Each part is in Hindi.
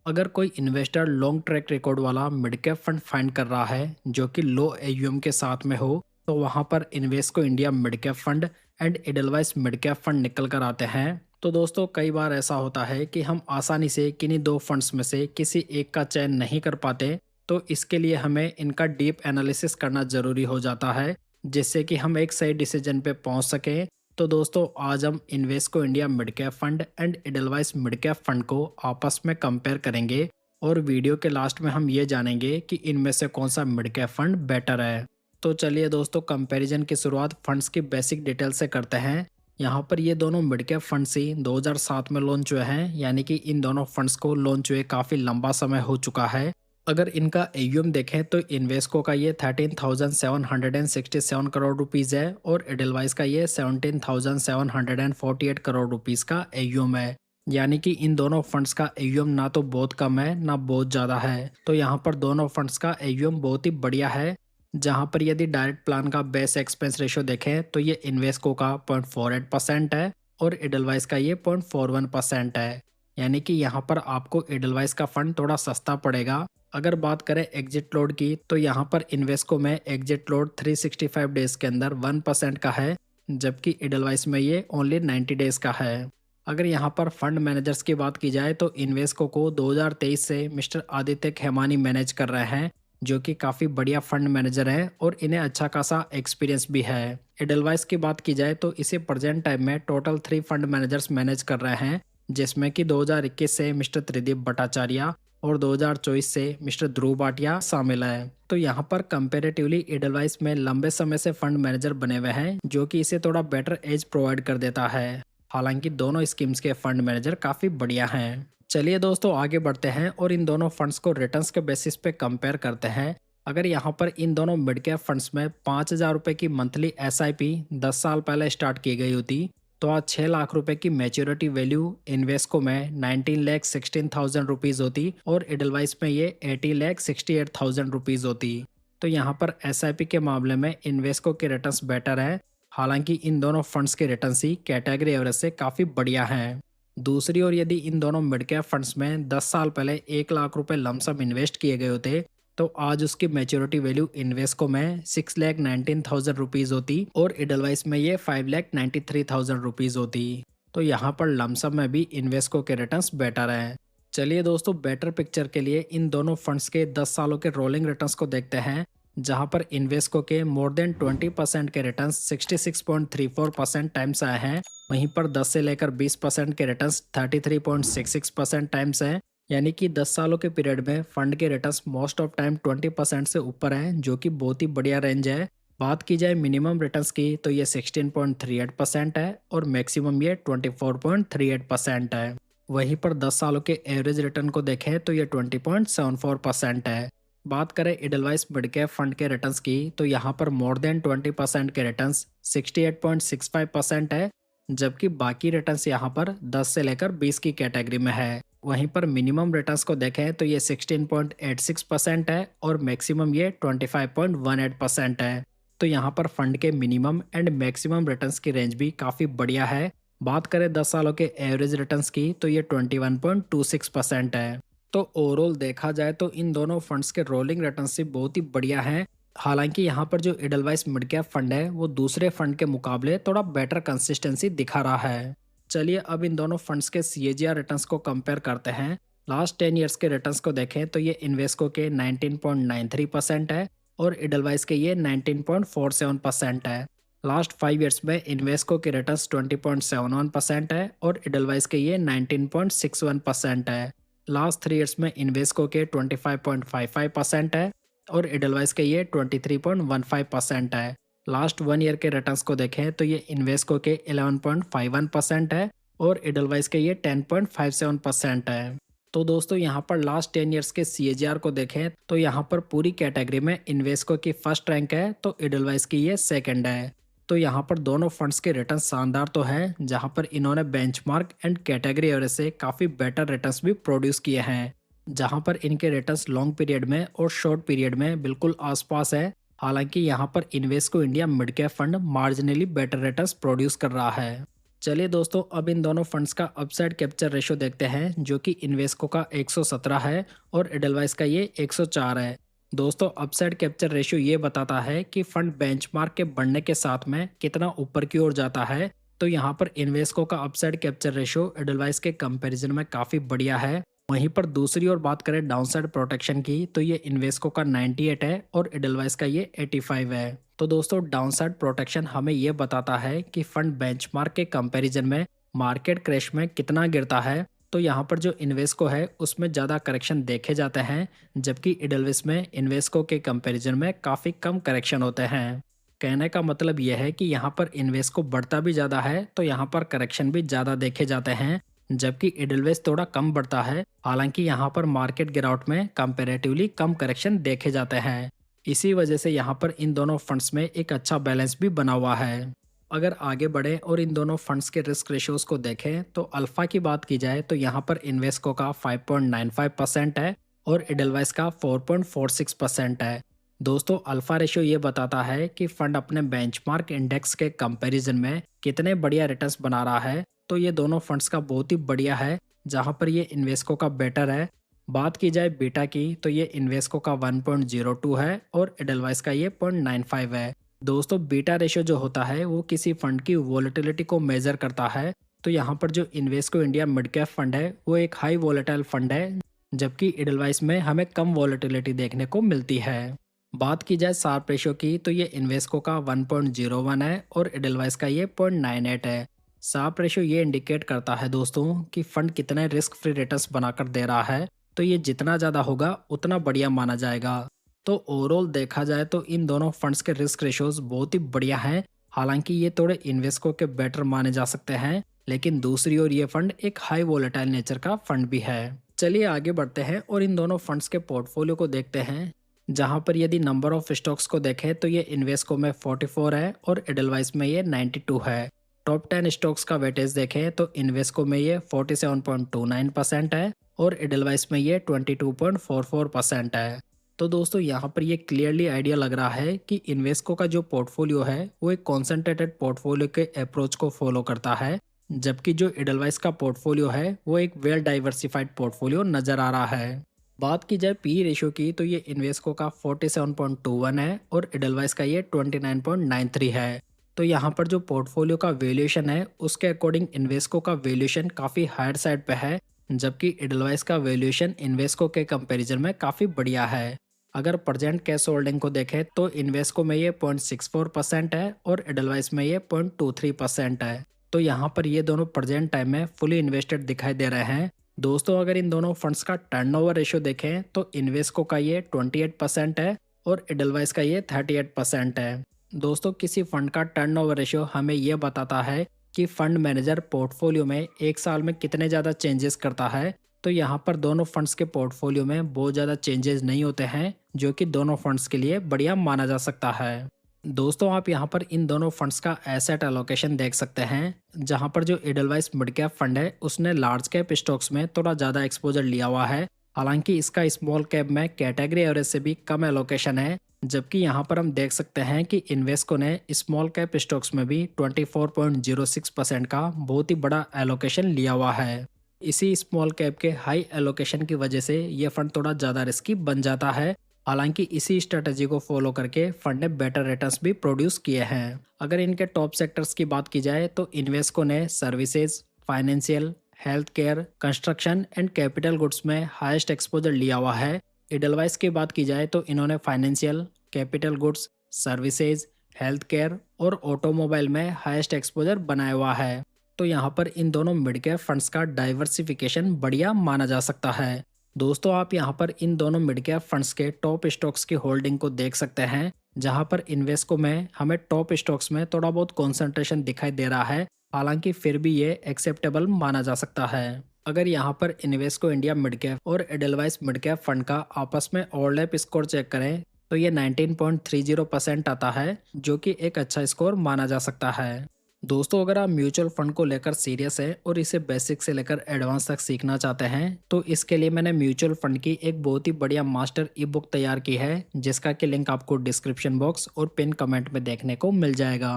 अगर कोई इन्वेस्टर लॉन्ग ट्रैक रिकॉर्ड वाला मिड कैप फंड फाइंड कर रहा है जो कि लो एयूएम के साथ में हो, तो वहां पर Invesco India mid cap fund and Edelweiss mid cap fund निकल कर आते हैं। तो दोस्तों, कई बार ऐसा होता है कि हम आसानी से किन्हीं दो फंड्स में से किसी एक का चयन नहीं कर पाते। तो इसके लिए हमें इनका डीप एनालिसिस करना जरूरी हो जाता है, जिससे कि हम एक सही डिसीजन पे पहुंच सकें। तो दोस्तों, आज हम Invesco India mid cap fund and Edelweiss mid cap fund को आपस में कंपेयर करेंगे और वीडियो के लास्ट में हम ये जानेंगे कि इनमें से कौन सा मिड कैप फंड बेटर है। तो चलिए दोस्तों, कंपैरिजन की शुरुआत फंड्स की बेसिक डिटेल से करते हैं। यहाँ पर ये दोनों मिड कैप फंड्स ही 2007 में लॉन्च हुए हैं, यानी कि इन दोनों फंड्स को लॉन्च हुए काफ़ी लंबा समय हो चुका है। अगर इनका एयूएम देखें तो इन्वेस्को का ये 13,767 करोड़ रुपीज़ है और एडलवाइस का ये 17,748 करोड़ रुपीज़ का एयूएम है। यानी कि इन दोनों फंड्स का एयूएम ना तो बहुत कम है ना बहुत ज़्यादा है। तो यहाँ पर दोनों फंड्स का एयूएम बहुत ही बढ़िया है। जहाँ पर यदि डायरेक्ट प्लान का बेस एक्सपेंस रेशियो देखें तो ये इन्वेस्को का 0.48% है और एडलवाइस का ये 0.41% है। यानी कि यहाँ पर आपको एडलवाइस का फंड थोड़ा सस्ता पड़ेगा। अगर बात करें एग्जिट लोड की, तो यहाँ पर इन्वेस्को में एग्जिट लोड 365 डेज के अंदर 1% का है, जबकि एडलवाइस में ये ओनली 90 डेज का है। अगर यहाँ पर फंड मैनेजर्स की बात की जाए तो इन्वेस्को को 2023 से मिस्टर आदित्य खेमानी मैनेज कर रहे हैं, जो कि काफ़ी बढ़िया फंड मैनेजर हैं और इन्हें अच्छा खासा एक्सपीरियंस भी है। एडलवाइस की बात की जाए तो इसे प्रेजेंट टाइम में टोटल 3 फंड मैनेजर्स मैनेज कर रहे हैं, जिसमें कि 2021 से मिस्टर त्रिदीप भट्टाचार्य और 2024 से मिस्टर ध्रुव भाटिया शामिल है। तो यहाँ पर कंपेरेटिवली एडलवाइस में लंबे समय से फंड मैनेजर बने हुए हैं, जो कि इसे थोड़ा बेटर एज प्रोवाइड कर देता है। हालांकि दोनों स्कीम्स के फंड मैनेजर काफ़ी बढ़िया हैं। चलिए दोस्तों, आगे बढ़ते हैं और इन दोनों फंड्स को रिटर्न्स के बेसिस पे कंपेयर करते हैं। अगर यहाँ पर इन दोनों मिड कैप फंड्स में 5,000 रुपये की मंथली एसआईपी 10 साल पहले स्टार्ट की गई होती, तो आज 6 लाख रुपए की मैच्योरिटी वैल्यू इन्वेस्को में 19,16,000 रुपीज़ होती और एडलवाइस में ये 80,68,000 रुपीज़ होती। तो यहाँ पर एसआईपी के मामले में इन्वेस्को के रिटर्न्स बेटर है। हालांकि इन दोनों फंड्स के रिटर्न्स ही कैटेगरी एवरेज से काफ़ी बढ़िया हैं। दूसरी ओर यदि इन दोनों मिड कैप फंड्स में 10 साल पहले 1 लाख रुपए लमसम इन्वेस्ट किए गए होते, तो आज उसकी मैच्योरिटी वैल्यू इन्वेस्को में 6,19,000 रुपीज़ होती और एडलवाइस में ये 5,93,000 रुपीज़ होती। तो यहाँ पर लमसम में भी इन्वेस्को के रिटर्न्स बेटर हैं। चलिए दोस्तों, बेटर पिक्चर के लिए इन दोनों फंड्स के 10 सालों के रोलिंग रिटर्न्स को देखते हैं, जहां पर इन्वेस्को के मोर देन 20% के रिटर्न्स 66.34% टाइम्स आए हैं। वहीं पर 10 से लेकर 20% के रिटर्न्स 33.66% टाइम्स हैं। यानी कि 10 सालों के पीरियड में फंड के रिटर्न्स मोस्ट ऑफ टाइम 20% से ऊपर हैं, जो कि बहुत ही बढ़िया रेंज है। बात की जाए मिनिमम रिटर्न्स की, तो ये 16.38% है और मैक्सिमम ये 24.38% है। वहीं पर 10 सालों के एवरेज रिटर्न को देखें तो ये 20.74% है। बात करें एडलवाइस मिड कैप फंड के रिटर्न्स की, तो यहाँ पर मोर देन 20% के रिटर्न्स 68.65% है, जबकि बाकी रिटर्न्स यहाँ पर 10 से लेकर 20 की कैटेगरी में है। वहीं पर मिनिमम रिटर्न्स को देखें तो ये 16.86% है और मैक्सिमम ये 25.18% है। तो यहाँ पर फंड के मिनिमम एंड मैक्सिमम रिटर्न्स की रेंज भी काफ़ी बढ़िया है। बात करें 10 सालों के एवरेज रिटर्न्स की, तो ये 21.26% है। तो ओवरऑल देखा जाए तो इन दोनों फंड्स के रोलिंग रिटर्न से बहुत ही बढ़िया हैं। हालांकि यहाँ पर जो एडलवाइस मिड कैप फंड है वो दूसरे फंड के मुकाबले थोड़ा बेटर कंसिस्टेंसी दिखा रहा है। चलिए अब इन दोनों फंड्स के सीएजीआर रिटर्न्स को कंपेयर करते हैं। लास्ट 10 ईयर्स के रिटर्न्स को देखें तो ये इन्वेस्को के 19.93% है और एडलवाइस के ये 19.47% है। लास्ट 5 ईयर्स में इन्वेस्को के रिटर्न्स 20.71% है और एडलवाइस के ये 19.61% है। लास्ट 3 ईयर्स में इन्वेस्को के 25.55% है और एडलवाइस के ये 23.15% है। लास्ट 1 ईयर के रिटर्न्स को देखें तो ये इन्वेस्को के 11.51% है और एडलवाइस के ये 10.57% है। तो दोस्तों, यहाँ पर लास्ट 10 ईयर्स के सीएजीआर को देखें तो यहाँ पर पूरी कैटेगरी में इन्वेस्को की फर्स्ट रैंक है तो एडलवाइस की ये सेकंड है। तो यहाँ पर दोनों फंड्स के रिटर्न शानदार तो है, जहाँ पर इन्होंने बेंचमार्क एंड कैटेगरी एवरेज से काफ़ी बेटर रिटर्न्स भी प्रोड्यूस किए हैं, जहाँ पर इनके रिटर्न्स लॉन्ग पीरियड में और शॉर्ट पीरियड में बिल्कुल आसपास है। हालांकि यहाँ पर Invesco India mid cap fund marginally better returns produce कर रहा है। चलिए दोस्तों, अब इन दोनों फंड्स का अपसाइड कैप्चर रेशो देखते हैं, जो कि इन्वेस्को का 117 है और एडलवाइस का ये 104 है। दोस्तों, अपसाइड कैप्चर रेशियो ये बताता है कि फंड बेंचमार्क के बढ़ने के साथ में कितना ऊपर की ओर जाता है। तो यहाँ पर इन्वेस्को का अपसाइड कैप्चर रेशियो एडलवाइस के कंपैरिजन में काफ़ी बढ़िया है। वहीं पर दूसरी ओर बात करें डाउनसाइड प्रोटेक्शन की, तो ये इन्वेस्को का 98 है और एडलवाइस का ये 85 है। तो दोस्तों, डाउनसाइड प्रोटेक्शन हमें ये बताता है कि फंड बेंचमार्क के कंपैरिजन में मार्केट क्रैश में कितना गिरता है। तो यहाँ पर जो इन्वेस्को है उसमें ज़्यादा करेक्शन देखे जाते हैं, जबकि एडलवाइस में इन्वेस्को के कंपैरिजन में काफ़ी कम करेक्शन होते हैं। कहने का मतलब यह है कि यहाँ पर इन्वेस्को बढ़ता भी ज़्यादा है तो यहाँ पर करेक्शन भी ज़्यादा देखे जाते हैं, जबकि एडलवाइस थोड़ा कम बढ़ता है। हालांकि यहाँ पर मार्केट गिरावट में कंपैरेटिवली कम करेक्शन देखे जाते हैं। इसी वजह से यहाँ पर इन दोनों फंड्स में एक अच्छा बैलेंस भी बना हुआ है। अगर आगे बढ़े और इन दोनों फंड्स के रिस्क रेशियोज को देखें, तो अल्फा की बात की जाए तो यहाँ पर इन्वेस्को का 5.95% है और एडलवाइस का 4.46% है। दोस्तों, अल्फा रेशियो ये बताता है कि फंड अपने बेंचमार्क इंडेक्स के कंपैरिजन में कितने बढ़िया रिटर्न्स बना रहा है। तो ये दोनों फंड्स का बहुत ही बढ़िया है, जहाँ पर ये इन्वेस्को का बेटर है। बात की जाए बीटा की, तो ये इन्वेस्को का 1.02 है और एडलवाइस का ये 0.95 है। दोस्तों, बीटा रेशियो जो होता है वो किसी फंड की वोलेटिलिटी को मेजर करता है। तो यहाँ पर जो Invesco India mid cap fund है वो एक हाई वोलेटाइल फंड है, जबकि एडलवाइस में हमें कम वोलेटिलिटी देखने को मिलती है। बात की जाए शार्प रेशियो की, तो ये इन्वेस्को का 1.01 है और एडलवाइस का ये 0.98 है। शार्प रेशियो ये इंडिकेट करता है दोस्तों कि फंड कितने रिस्क फ्री रिटर्न्स बनाकर दे रहा है। तो ये जितना ज़्यादा होगा उतना बढ़िया माना जाएगा। तो ओवरऑल देखा जाए तो इन दोनों फंड्स के रिस्क रेशियोज बहुत ही बढ़िया हैं। हालांकि ये थोड़े इन्वेस्को के बेटर माने जा सकते हैं, लेकिन दूसरी ओर ये फंड एक हाई वोलेटाइल नेचर का फंड भी है। चलिए आगे बढ़ते हैं और इन दोनों फंड्स के पोर्टफोलियो को देखते हैं, जहां पर यदि नंबर ऑफ स्टॉक्स को देखें तो ये इन्वेस्को में 44 है और एडलवाइस में ये 92 है। टॉप 10 स्टॉक्स का वेटेज देखें तो इन्वेस्को में ये 47.29% है और एडलवाइस में ये 22.44% है। तो दोस्तों, यहाँ पर ये क्लियरली आइडिया लग रहा है कि इन्वेस्को का जो पोर्टफोलियो है वो एक कॉन्सेंट्रेटेड पोर्टफोलियो के अप्रोच को फॉलो करता है, जबकि जो एडलवाइस का पोर्टफोलियो है वो एक वेल डाइवर्सिफाइड पोर्टफोलियो नजर आ रहा है। बात की जाए पी रेशियो की, तो ये इन्वेस्को का 47.21 है और एडलवाइस का ये 29.93 है। तो यहाँ पर जो पोर्टफोलियो का वैल्यूएशन है उसके अकॉर्डिंग इन्वेस्को का वैल्यूएशन काफ़ी हायर साइड पे है, जबकि एडलवाइस का वैल्यूएशन इन्वेस्को के कंपैरिजन में काफ़ी बढ़िया है। अगर प्रेजेंट कैश होल्डिंग को देखें तो इन्वेस्को में ये 0.64% है और एडलवाइस में ये 0.23% है। तो यहाँ पर ये दोनों प्रेजेंट टाइम में फुली इन्वेस्टेड दिखाई दे रहे हैं। दोस्तों, अगर इन दोनों फंड्स का टर्नओवर रेशियो देखें तो इन्वेस्को का ये 28% है और एडलवाइस का ये 38% है। दोस्तों, किसी फंड का टर्नओवर रेशियो हमें यह बताता है कि फंड मैनेजर पोर्टफोलियो में एक साल में कितने ज़्यादा चेंजेस करता है। तो यहाँ पर दोनों फंड्स के पोर्टफोलियो में बहुत ज़्यादा चेंजेस नहीं होते हैं, जो कि दोनों फंड्स के लिए बढ़िया माना जा सकता है। दोस्तों, आप यहाँ पर इन दोनों फंड्स का एसेट एलोकेशन देख सकते हैं, जहाँ पर जो एडलवाइस मिड कैप फंड है उसने लार्ज कैप स्टॉक्स में थोड़ा ज़्यादा एक्सपोजर लिया हुआ है। हालांकि इसका स्मॉल कैप में कैटेगरी एवरेज से भी कम एलोकेशन है, जबकि यहाँ पर हम देख सकते हैं कि इन्वेस्को ने स्मॉल कैप स्टॉक्स में भी 24.06% का बहुत ही बड़ा एलोकेशन लिया हुआ है। इसी स्मॉल कैप के हाई एलोकेशन की वजह से ये फंड थोड़ा ज़्यादा रिस्की बन जाता है। हालांकि इसी स्ट्रेटजी को फॉलो करके फंड ने बेटर रिटर्न्स भी प्रोड्यूस किए हैं। अगर इनके टॉप सेक्टर्स की बात की जाए तो इन्वेस्को ने services, financial, health care, construction and capital goods में हाईएस्ट एक्सपोजर लिया हुआ है। एडलवाइस की बात की जाए तो इन्होंने financial, capital goods, services, health care और ऑटोमोबाइल में हाईएस्ट एक्सपोजर बनाया हुआ है। तो यहाँ पर इन दोनों मिड कैप फंड्स का डाइवर्सिफिकेशन बढ़िया माना जा सकता है। दोस्तों, आप यहाँ पर इन दोनों मिड कैप फंड्स के टॉप स्टॉक्स की होल्डिंग को देख सकते हैं, जहाँ पर इन्वेस्को में हमें टॉप स्टॉक्स में थोड़ा बहुत कॉन्सेंट्रेशन दिखाई दे रहा है। हालांकि फिर भी ये एक्सेप्टेबल माना जा सकता है। अगर यहाँ पर इन्वेस्को इंडिया मिड कैप और एडलवाइस मिड कैप फंड का आपस में ओवरलैप स्कोर चेक करें तो ये 19.30% आता है, जो कि एक अच्छा स्कोर माना जा सकता है। दोस्तों, अगर आप म्यूचुअल फंड को लेकर सीरियस है और इसे बेसिक से लेकर एडवांस तक सीखना चाहते हैं, तो इसके लिए मैंने म्यूचुअल फंड की एक बहुत ही बढ़िया मास्टर ई बुक तैयार की है, जिसका कि लिंक आपको डिस्क्रिप्शन बॉक्स और पिन कमेंट में देखने को मिल जाएगा।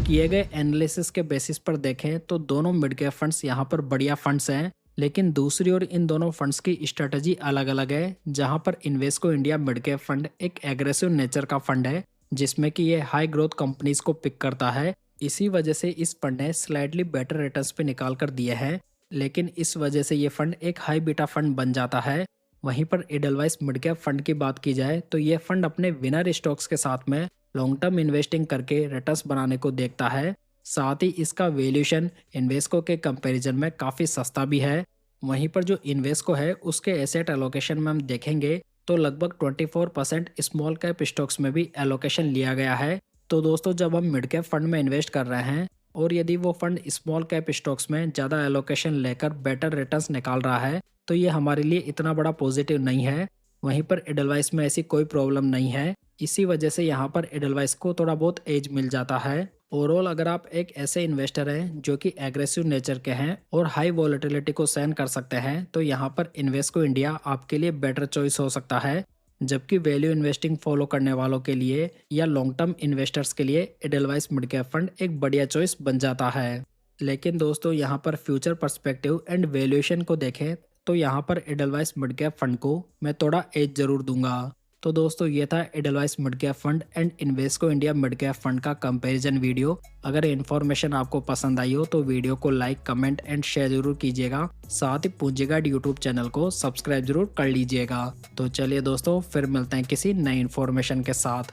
किए गए एनालिसिस के बेसिस पर देखें तो दोनों मिड कैप फंड्स यहाँ पर बढ़िया फंड्स हैं, लेकिन दूसरी ओर इन दोनों फंड्स की स्ट्रेटजी अलग अलग है। जहां पर Invesco India mid cap fund एक एग्रेसिव नेचर का फंड है, जिसमें कि ये हाई ग्रोथ कंपनीज को पिक करता है। इसी वजह से इस फंड ने स्लाइटली बेटर रिटर्न्स पे निकाल कर दिए हैं, लेकिन इस वजह से ये फंड एक हाई बीटा फंड बन जाता है। वहीं पर एडलवाइस मिड कैप फंड की बात की जाए तो ये फंड अपने विनर स्टॉक्स के साथ में लॉन्ग टर्म इन्वेस्टिंग करके रिटर्न्स बनाने को देखता है। साथ ही इसका वैल्यूएशन इन्वेस्को के कंपैरिजन में काफ़ी सस्ता भी है। वहीं पर जो इन्वेस्को है उसके एसेट एलोकेशन में हम देखेंगे तो लगभग 24% स्मॉल कैप स्टॉक्स में भी एलोकेशन लिया गया है। तो दोस्तों, जब हम मिड कैप फंड में इन्वेस्ट कर रहे हैं और यदि वो फंड स्मॉल कैप स्टॉक्स में ज़्यादा एलोकेशन लेकर बेटर रिटर्न्स निकाल रहा है तो ये हमारे लिए इतना बड़ा पॉजिटिव नहीं है। वहीं पर एडलवाइस में ऐसी कोई प्रॉब्लम नहीं है। इसी वजह से यहाँ पर एडलवाइस को थोड़ा बहुत एज मिल जाता है। ओवरऑल अगर आप एक ऐसे इन्वेस्टर हैं जो कि एग्रेसिव नेचर के हैं और हाई वॉलेटिलिटी को सहन कर सकते हैं तो यहाँ पर इन्वेस्को इंडिया आपके लिए बेटर चॉइस हो सकता है। जबकि वैल्यू इन्वेस्टिंग फॉलो करने वालों के लिए या लॉन्ग टर्म इन्वेस्टर्स के लिए एडलवाइस मिड कैप फंड एक बढ़िया चॉइस बन जाता है। लेकिन दोस्तों, यहाँ पर फ्यूचर पर्सपेक्टिव एंड वैल्यूएशन को देखें तो यहाँ पर एडलवाइस मिड कैप फंड को मैं थोड़ा एज जरूर दूंगा। तो दोस्तों, ये था Edelweiss mid cap fund and Invesco India mid cap fund का कंपैरिजन वीडियो। अगर इन्फॉर्मेशन आपको पसंद आई हो तो वीडियो को लाइक, कमेंट एंड शेयर जरूर कीजिएगा। साथ ही पूंजी गाइड यूट्यूब चैनल को सब्सक्राइब जरूर कर लीजिएगा। तो चलिए दोस्तों, फिर मिलते हैं किसी नई इन्फॉर्मेशन के साथ।